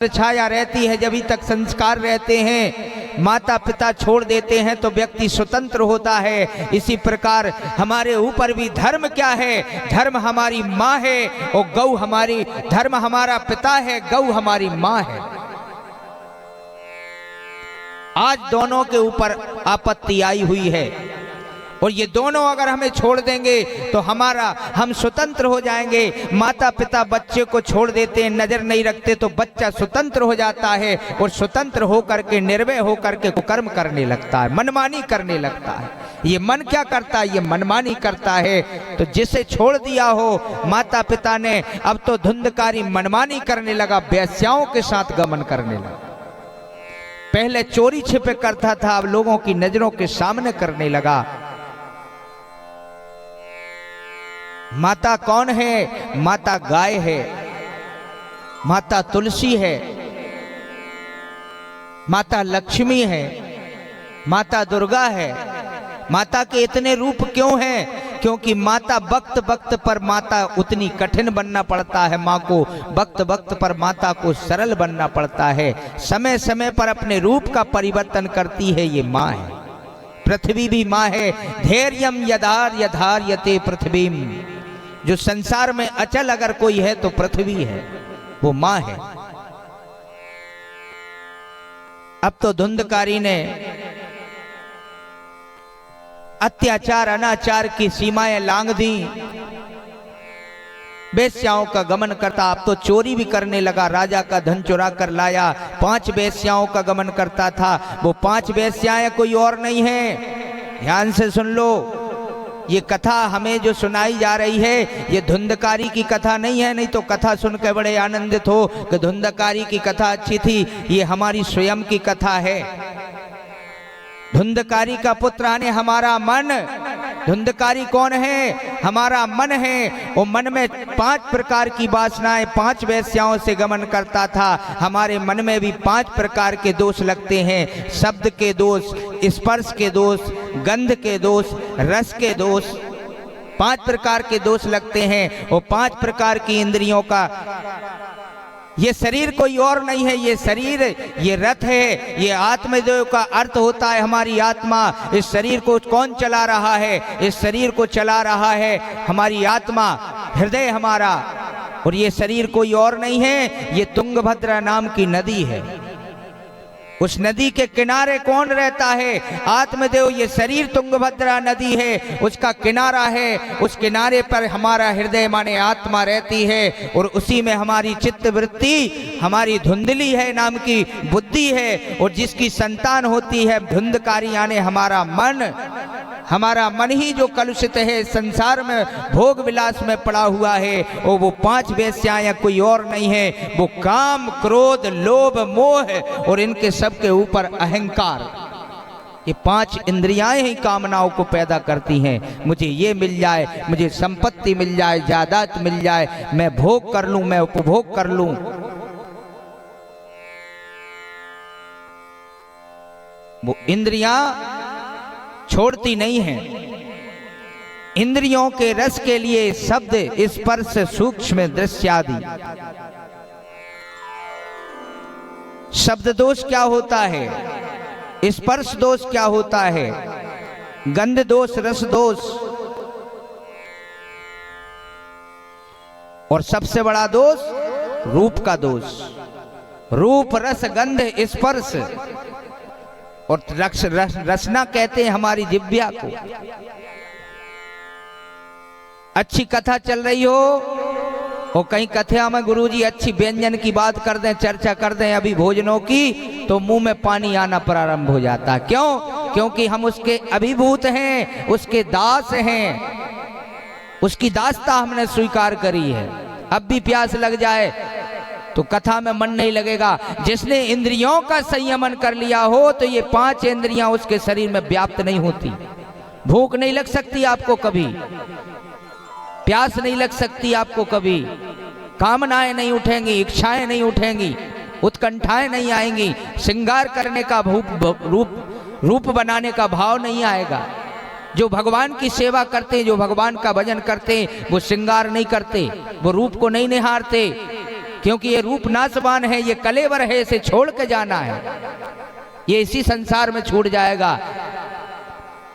छाया रहती है, जब तक संस्कार रहते हैं। माता पिता छोड़ देते हैं तो व्यक्ति स्वतंत्र होता है। इसी प्रकार हमारे ऊपर भी धर्म क्या है? धर्म हमारी माँ है और गौ हमारी, धर्म हमारा पिता है, गौ हमारी माँ है। आज दोनों के ऊपर आपत्ति आई हुई है और ये दोनों अगर हमें छोड़ देंगे तो हम स्वतंत्र हो जाएंगे। माता पिता बच्चे को छोड़ देते हैं, नजर नहीं रखते, तो बच्चा स्वतंत्र हो जाता है और स्वतंत्र होकर के, निर्भय होकर के कर्म करने लगता है, मनमानी करने लगता है। ये मन क्या करता है? ये मनमानी करता है। तो जिसे छोड़ दिया हो माता पिता ने, अब तो धुंधकारी मनमानी करने लगा, वेश्याओं के साथ गमन करने लगा। पहले चोरी छिपे करता था, अब लोगों की नजरों के सामने करने लगा। माता कौन है? माता गाय है, माता तुलसी है, माता लक्ष्मी है, माता दुर्गा है। माता के इतने रूप क्यों हैं? क्योंकि माता वक्त वक्त पर माता उतनी कठिन बनना पड़ता है। माँ को वक्त वक्त पर माता को सरल बनना पड़ता है। समय समय पर अपने रूप का परिवर्तन करती है, ये माँ है। पृथ्वी भी माँ है। धैर्यम यधार्यते पृथ्वीम। जो संसार में अचल अगर कोई है तो पृथ्वी है, वो माँ है। अब तो धुंधकारी ने अत्याचार अनाचार की सीमाएं लांघ दी, वेश्याओं का गमन करता। अब तो चोरी भी करने लगा, राजा का धन चुरा कर लाया। 5 वेश्याओं का गमन करता था। वो 5 वेश्याएं कोई और नहीं है। ध्यान से सुन लो, ये कथा हमें जो सुनाई जा रही है ये धुंधकारी की कथा नहीं है। नहीं तो कथा सुनकर बड़े आनंदित हो कि धुंधकारी की कथा अच्छी थी। ये हमारी स्वयं की कथा है। धुंधकारी का पुत्र आने हमारा मन। धुंधकारी कौन है? हमारा मन है। वो मन में 5 प्रकार की वासनाएं, 5 वेश्याओं से गमन करता था। हमारे मन में भी 5 प्रकार के दोष लगते हैं। शब्द के दोष, स्पर्श के दोष, गंध के दोष, रस के दोष, 5 प्रकार के दोष लगते हैं। और 5 प्रकार की इंद्रियों का, ये शरीर कोई और नहीं है। ये शरीर, ये रथ है। ये आत्मदेव का अर्थ होता है हमारी आत्मा। इस शरीर को कौन चला रहा है? इस शरीर को चला रहा है हमारी आत्मा, हृदय हमारा। और ये शरीर कोई और नहीं है, ये तुंगभद्रा नाम की नदी है। उस नदी के किनारे कौन रहता है? आत्मदेव। ये शरीर तुंगभद्रा नदी है, उसका किनारा है। उस किनारे पर हमारा हृदय माने आत्मा रहती है और उसी में हमारी चित्त वृत्ति, हमारी धुंधली है नाम की बुद्धि है। और जिसकी संतान होती है धुंधकारी यानी हमारा मन। हमारा मन ही जो कलुषित है, संसार में भोग विलास में पड़ा हुआ है। और वो 5 वेश्याएं कोई और नहीं है, वो काम, क्रोध, लोभ, मोह और इनके सब के ऊपर अहंकार। ये 5 इंद्रियां ही कामनाओं को पैदा करती हैं। मुझे ये मिल जाए, मुझे संपत्ति मिल जाए, जायदाद मिल जाए, मैं भोग कर लूं, मैं उपभोग कर लूं। वो इंद्रियां छोड़ती नहीं है। इंद्रियों के रस के लिए शब्द, स्पर्श, सूक्ष्म दृश्य आदि। शब्द दोष क्या होता है? स्पर्श दोष क्या होता है? गंध दोष, रस दोष। और सबसे बड़ा दोष रूप का दोष। रूप, रस, गंध, स्पर्श और रसना कहते हैं हमारी जिह्वा को। अच्छी कथा चल रही हो और कहीं कथा में गुरुजी अच्छी व्यंजन की बात कर दें, चर्चा कर दें अभी भोजनों की, तो मुंह में पानी आना प्रारंभ हो जाता है। क्यों? क्योंकि हम उसके अभिभूत हैं, उसके दास हैं। उसकी दासता हमने स्वीकार करी है। अब भी प्यास लग जाए तो कथा में मन नहीं लगेगा। जिसने इंद्रियों का संयमन कर लिया हो तो ये 5 इंद्रियां उसके शरीर में व्याप्त नहीं होती। भूख नहीं लग सकती आपको कभी, प्यास नहीं लग सकती आपको कभी, कामनाएं नहीं उठेंगी, इच्छाएं नहीं उठेंगी, उत्कंठाएं नहीं आएंगी, श्रृंगार करने का रूप बनाने का भाव नहीं आएगा। जो भगवान की सेवा करते हैं, जो भगवान का भजन करते हैं, वो श्रृंगार नहीं करते, वो रूप को नहीं निहारते, क्योंकि ये रूप नाशवान है, ये कलेवर है, इसे छोड़ के जाना है, ये इसी संसार में छूट जाएगा।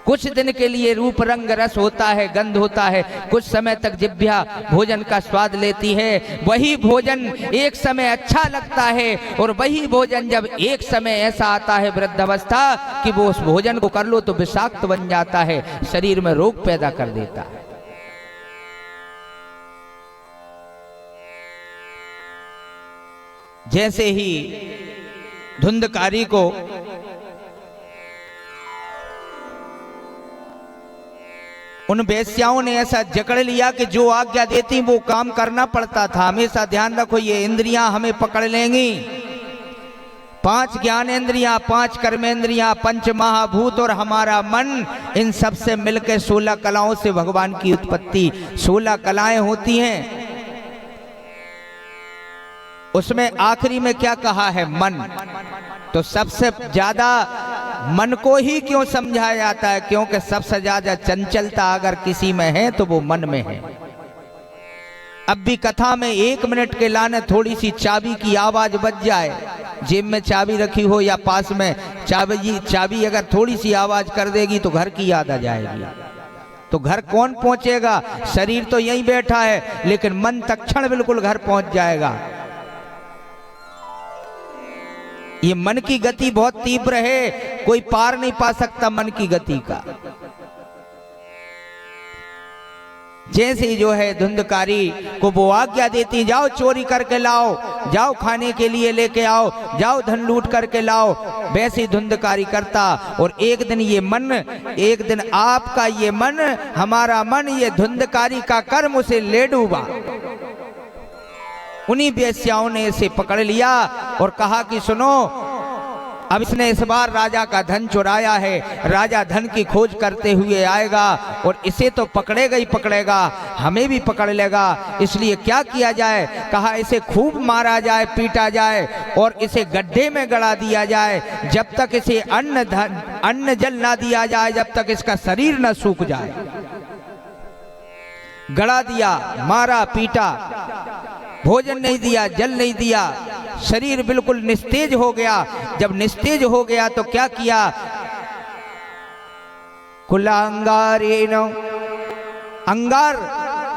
कुछ दिन के लिए रूप रंग रस होता है, गंध होता है, कुछ समय तक जिह्वा भोजन का स्वाद लेती है। वही भोजन एक समय अच्छा लगता है और वही भोजन जब एक समय ऐसा आता है वृद्धावस्था कि वो उस भोजन को कर लो तो विषाक्त बन जाता है, शरीर में रोग पैदा कर देता है। जैसे ही धुंधकारी को उन वेश्याओं ने ऐसा जकड़ लिया कि जो आज्ञा देती वो काम करना पड़ता था। हमेशा ध्यान रखो, ये इंद्रियां हमें पकड़ लेंगी। 5 ज्ञानेंद्रियां, 5 कर्मेंद्रियां, 5 महाभूत और हमारा मन, इन सब से मिलकर 16 कलाओं से भगवान की उत्पत्ति, 16 कलाएं होती हैं। उसमें आखिरी में क्या कहा है? मन। तो सबसे ज्यादा मन को ही क्यों समझाया जाता है? क्योंकि सबसे ज्यादा चंचलता अगर किसी में है तो वो मन में है। अब भी कथा में 1 मिनट के लाने थोड़ी सी चाबी की आवाज बज जाए, जेब में चाबी रखी हो या पास में चाबी अगर थोड़ी सी आवाज कर देगी तो घर की याद आ जाएगी। तो घर कौन पहुंचेगा? शरीर तो यहीं बैठा है, लेकिन मन तत्क्षण बिल्कुल घर पहुंच जाएगा। ये मन की गति बहुत तीव्र है, कोई पार नहीं पा सकता मन की गति का। जैसे ही जो है धुंधकारी को वो आज्ञा देती, जाओ चोरी करके लाओ, जाओ खाने के लिए लेके आओ, जाओ धन लूट करके लाओ, वैसे ही धुंधकारी करता। और एक दिन ये मन, एक दिन आपका ये मन, हमारा मन, ये धुंधकारी का कर्म उसे ले डूबा। उन्हीं वेश्याओं ने इसे पकड़ लिया और कहा कि सुनो, अब इसने इस बार राजा का धन चुराया है, राजा धन की खोज करते हुए आएगा और इसे तो पकड़ेगा ही पकड़ेगा, हमें भी पकड़ लेगा। इसलिए क्या किया जाए? कहा इसे खूब मारा जाए, पीटा जाए और इसे गड्ढे में गड़ा दिया जाए, जब तक इसे अन्न जल ना दिया जाए, जब तक इसका शरीर न सूख जाए। गड़ा दिया, मारा, पीटा, भोजन नहीं दिया, जल नहीं दिया, शरीर बिल्कुल निस्तेज हो गया। जब निस्तेज हो गया तो क्या किया? कुलांगारेण, अंगार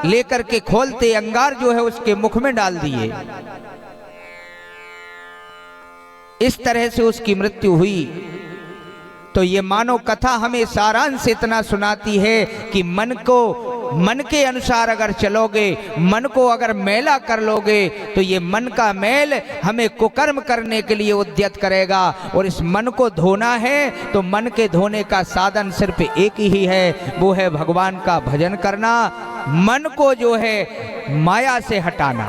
लेकर के खोलते अंगार जो है उसके मुख में डाल दिए। इस तरह से उसकी मृत्यु हुई। तो ये मानव कथा हमें सारांश इतना सुनाती है कि मन के अनुसार अगर चलोगे, मन को अगर मैला कर लोगे तो ये मन का मैल हमें कुकर्म करने के लिए उद्यत करेगा। और इस मन को धोना है तो मन के धोने का साधन सिर्फ एक ही है, वो है भगवान का भजन करना, मन को जो है माया से हटाना।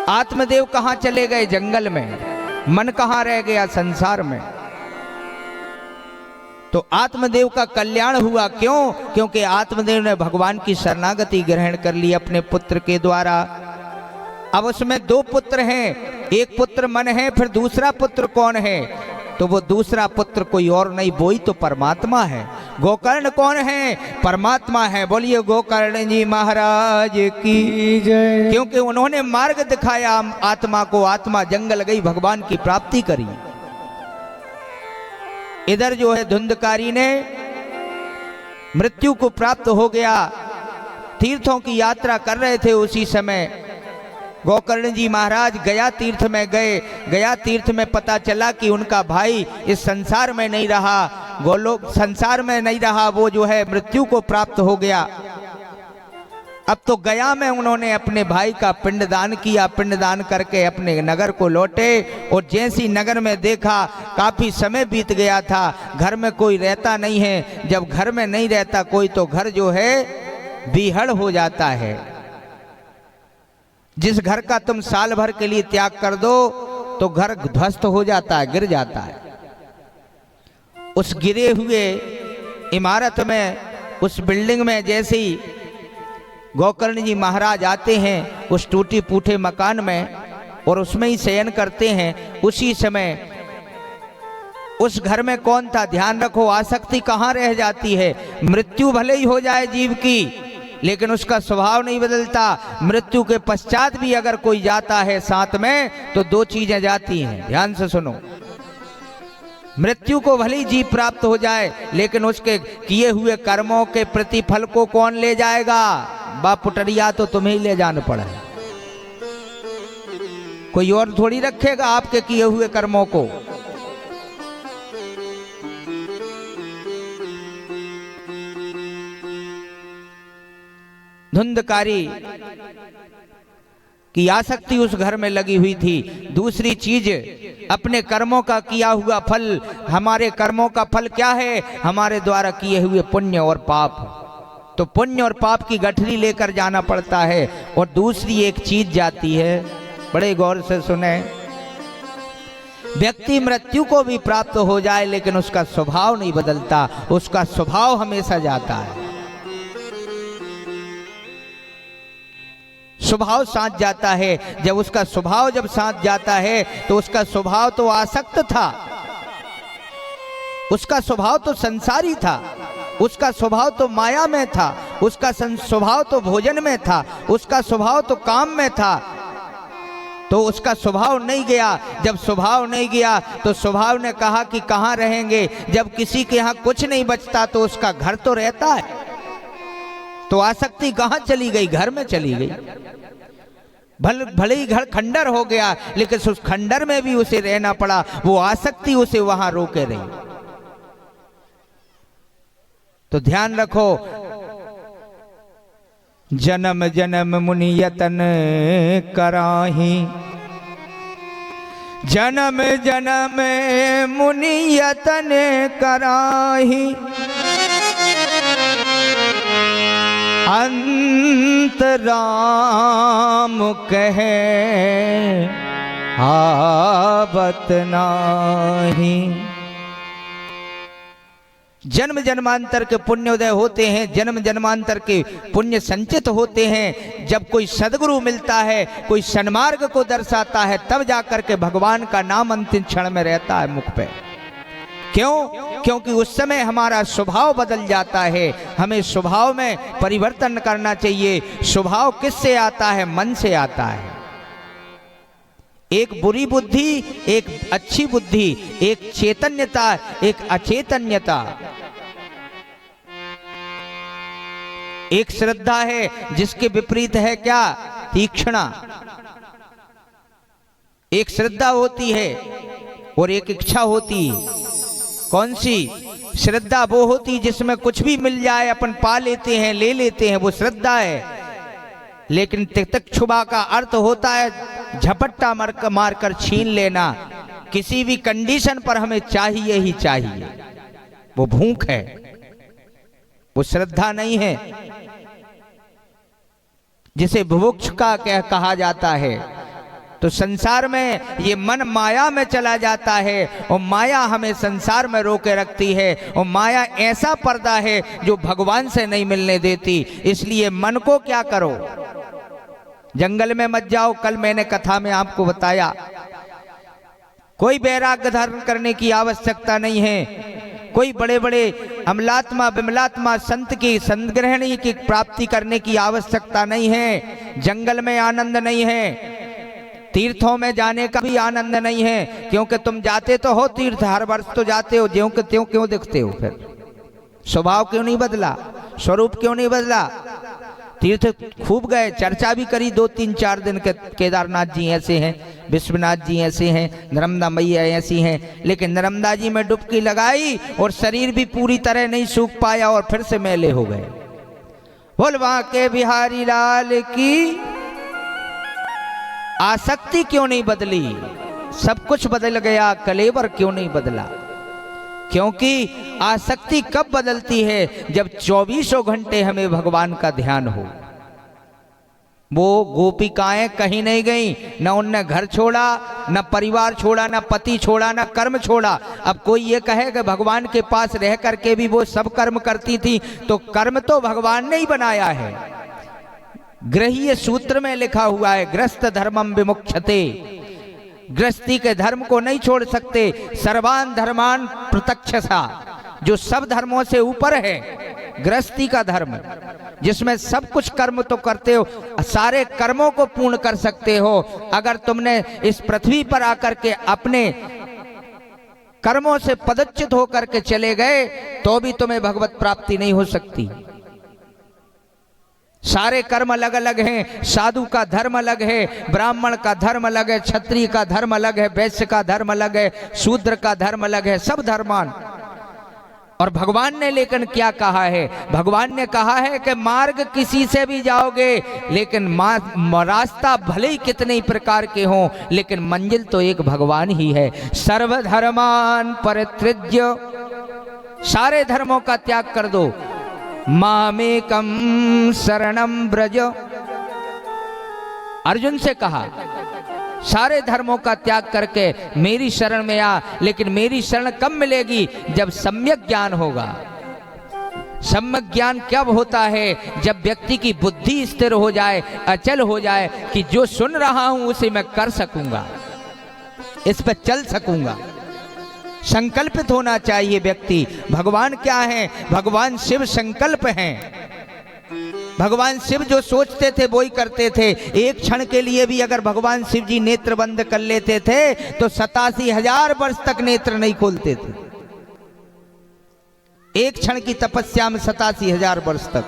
आत्मदेव कहाँ चले गए? जंगल में। मन कहाँ रह गया? संसार में। तो आत्मदेव का कल्याण हुआ। क्यों? क्योंकि आत्मदेव ने भगवान की शरणागति ग्रहण कर ली अपने पुत्र के द्वारा। अब उसमें 2 पुत्र हैं, एक पुत्र मन है, फिर दूसरा पुत्र कौन है? तो वो दूसरा पुत्र कोई और नहीं, वो ही तो परमात्मा है। गोकर्ण कौन है? परमात्मा है। बोलिए गोकर्ण जी महाराज की जय। क्योंकि उन्होंने मार्ग दिखाया आत्मा को, आत्मा जंगल गई, भगवान की प्राप्ति करी। इधर जो है धुंधकारी ने मृत्यु को प्राप्त हो गया। तीर्थों की यात्रा कर रहे थे उसी समय गोकर्ण जी महाराज गया तीर्थ में गए। गया तीर्थ में पता चला कि उनका भाई इस संसार में नहीं रहा, गोलोक संसार में नहीं रहा, वो जो है मृत्यु को प्राप्त हो गया। अब तो गया में उन्होंने अपने भाई का पिंडदान किया, पिंडदान करके अपने नगर को लौटे। और जैसी नगर में देखा काफी समय बीत गया था, घर में कोई रहता नहीं है। जब घर में नहीं रहता कोई तो घर जो है बीहड़ हो जाता है। जिस घर का तुम साल भर के लिए त्याग कर दो तो घर ध्वस्त हो जाता है, गिर जाता है। उस गिरे हुए इमारत में, उस बिल्डिंग में जैसे ही गोकर्ण जी महाराज आते हैं उस टूटी फूटे मकान में और उसमें ही शयन करते हैं, उसी समय उस घर में कौन था? ध्यान रखो, आसक्ति कहाँ रह जाती है। मृत्यु भले ही हो जाए जीव की, लेकिन उसका स्वभाव नहीं बदलता। मृत्यु के पश्चात भी अगर कोई जाता है साथ में तो दो चीजें जाती हैं, ध्यान से सुनो। मृत्यु को भले ही जीव प्राप्त हो जाए, लेकिन उसके किए हुए कर्मों के प्रतिफल को कौन ले जाएगा? बाप पुटरिया तो तुम्हें ही ले जाना पड़े, कोई और थोड़ी रखेगा आपके किए हुए कर्मों को। धुंधकारी की आसक्ति उस घर में लगी हुई थी। दूसरी चीज, अपने कर्मों का किया हुआ फल। हमारे कर्मों का फल क्या है? हमारे द्वारा किए हुए पुण्य और पाप। तो पुण्य और पाप की गठरी लेकर जाना पड़ता है। और दूसरी एक चीज जाती है, बड़े गौर से सुने। व्यक्ति मृत्यु को भी प्राप्त हो जाए लेकिन उसका स्वभाव नहीं बदलता, उसका स्वभाव हमेशा जाता है। स्वभाव साथ जाता है। जब उसका स्वभाव जब साथ जाता है तो उसका स्वभाव तो आसक्त था, उसका स्वभाव तो संसारी था, उसका स्वभाव तो माया में था, उसका स्वभाव तो भोजन में था, उसका स्वभाव तो काम में था। तो उसका स्वभाव नहीं गया। जब स्वभाव नहीं गया तो स्वभाव ने कहा कि कहाँ रहेंगे? जब किसी के यहाँ कुछ नहीं बचता तो उसका घर तो रहता है। तो आसक्ति कहाँ चली गई? घर में चली गई। भले ही घर खंडर हो गया लेकिन उस खंडर में भी उसे रहना पड़ा, वो आसक्ति उसे वहां रोके रही। तो ध्यान रखो, जन्म जन्म मुनि यतन कराही, जन्म जन्म मुनि यतन कराही, अंत राम कहे आवत नाही। जन्म जन्मांतर के पुण्योदय होते हैं, जन्म जन्मांतर के पुण्य संचित होते हैं। जब कोई सदगुरु मिलता है, कोई सन्मार्ग को दर्शाता है, तब जाकर के भगवान का नाम अंतिम क्षण में रहता है मुख पे। क्यों? क्योंकि उस समय हमारा स्वभाव बदल जाता है। हमें स्वभाव में परिवर्तन करना चाहिए। स्वभाव किससे आता है? मन से आता है। एक बुरी बुद्धि, एक अच्छी बुद्धि, एक चैतन्यता, एक अचैतन्यता। एक श्रद्धा है जिसके विपरीत है क्या? तीक्ष्णा। एक श्रद्धा होती है और एक इच्छा होती है। कौन सी? श्रद्धा वो होती जिसमें कुछ भी मिल जाए अपन पा लेते हैं, ले लेते हैं, वो श्रद्धा है। लेकिन तितिक्षुभा का अर्थ होता है झपट्टा मारकर छीन लेना। किसी भी कंडीशन पर हमें चाहिए ही चाहिए, वो भूख है, वो श्रद्धा नहीं है। जिसे बुभुक्ष का कहा जाता है। तो संसार में ये मन माया में चला जाता है और माया हमें संसार में रोके रखती है। और माया ऐसा पर्दा है जो भगवान से नहीं मिलने देती। इसलिए मन को क्या करो? जंगल में मत जाओ। कल मैंने कथा में आपको बताया, कोई वैराग्य धारण करने की आवश्यकता नहीं है। कोई बड़े बड़े अमलात्मा विमलात्मा संत की संग्रहणी की प्राप्ति करने की आवश्यकता नहीं है। जंगल में आनंद नहीं है, तीर्थों में जाने का भी आनंद नहीं है। क्योंकि तुम जाते तो हो तीर्थ, हर वर्ष तो जाते हो, ज्यों के त्यों क्यों दिखते हो? फिर स्वभाव क्यों नहीं बदला? स्वरूप क्यों नहीं बदला? तीर्थ खूब गए, चर्चा भी करी 2-3-4 दिन के। केदारनाथ जी ऐसे हैं, विश्वनाथ जी ऐसे हैं, नर्मदा मैया ऐसी हैं। लेकिन नर्मदा जी में डुबकी लगाई और शरीर भी पूरी तरह नहीं सूख पाया और फिर से मैले हो गए। बोल वहां के बिहारी लाल की आसक्ति क्यों नहीं बदली? सब कुछ बदल गया, कलेवर क्यों नहीं बदला? क्योंकि आसक्ति कब बदलती है? जब 24 घंटे हमें भगवान का ध्यान हो। वो गोपिकाएं कहीं नहीं गई, न उनने घर छोड़ा, न परिवार छोड़ा, न पति छोड़ा, न कर्म छोड़ा। अब कोई ये कहे कि भगवान के पास रह करके भी वो सब कर्म करती थी, तो कर्म तो भगवान ने ही बनाया है। गृहीय सूत्र में लिखा हुआ है, ग्रस्त धर्मम विमुख्यते। गृहस्थी के धर्म को नहीं छोड़ सकते। सर्वान धर्मान प्रत्यक्षसा, जो सब धर्मों से ऊपर है, गृहस्थी का धर्म, जिसमें सब कुछ कर्म तो करते हो, सारे कर्मों को पूर्ण कर सकते हो। अगर तुमने इस पृथ्वी पर आकर के अपने कर्मों से पदच्युत होकर के चले गए तो भी तुम्हें भगवत प्राप्ति नहीं हो सकती। सारे कर्म अलग अलग हैं। साधु का धर्म अलग है, ब्राह्मण का धर्म अलग है, क्षत्रिय का धर्म अलग है, वैश्य का धर्म अलग है, शूद्र का धर्म अलग है, सब धर्मान। और भगवान ने लेकिन क्या कहा है? भगवान ने कहा है कि मार्ग किसी से भी जाओगे, लेकिन रास्ता भले ही कितने प्रकार के हों, लेकिन मंजिल तो एक भगवान ही है। सर्वधर्मान परित्यज्य, सारे धर्मों का त्याग कर दो। मामेकम शरणम ब्रज, अर्जुन से कहा सारे धर्मों का त्याग करके मेरी शरण में आ। लेकिन मेरी शरण कब मिलेगी? जब सम्यक ज्ञान होगा। सम्यक ज्ञान कब होता है? जब व्यक्ति की बुद्धि स्थिर हो जाए, अचल हो जाए कि जो सुन रहा हूं उसे मैं कर सकूंगा, इस पर चल सकूंगा। संकल्पित होना चाहिए व्यक्ति। भगवान क्या है? भगवान शिव संकल्प हैं। भगवान शिव जो सोचते थे वो ही करते थे। एक क्षण के लिए भी अगर भगवान शिव जी नेत्र बंद कर लेते थे तो 87,000 वर्ष तक नेत्र नहीं खोलते थे। एक क्षण की तपस्या में 87,000 वर्ष तक।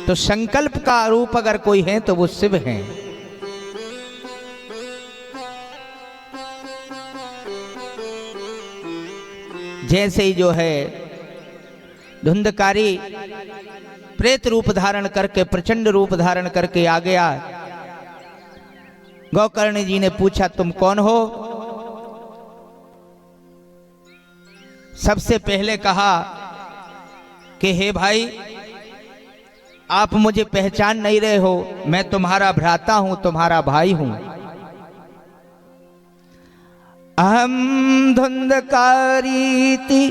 तो संकल्प का रूप अगर कोई है तो वो शिव हैं। जैसे ही जो है धुंधकारी प्रेत रूप धारण करके, प्रचंड रूप धारण करके आ गया, गौकर्ण जी ने पूछा तुम कौन हो? सबसे पहले कहा कि हे भाई, आप मुझे पहचान नहीं रहे हो, मैं तुम्हारा भ्राता हूं, तुम्हारा भाई हूं। अहम धुंधकारीति